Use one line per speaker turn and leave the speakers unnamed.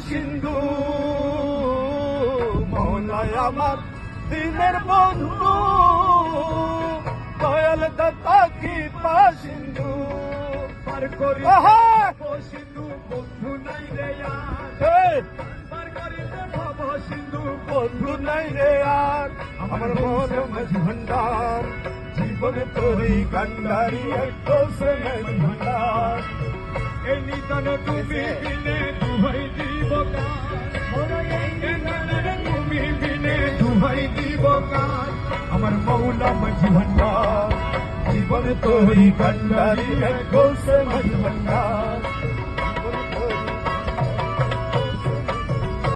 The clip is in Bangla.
সিন্ধু মৌলাই আমার দিনের বন্ধু দয়াল দাতা কৃপা সিন্ধু পার করি সিন্ধু বন্ধু নাই রে পার করিতে ভব সিন্ধু বন্ধু নাই রে আর আমার মন মাঝি ভান্ডার জীবন তোরি কান্ডারি একোষে মাঝি ভান্ডার এই নিতন তুমি বিনে দুহাই দিব তুমি বিনে দুহাই দিব আমার মৌলা মাঝি ভান্ডার জীবন তোরি কান্ডারি একোষে মাঝি ভান্ডার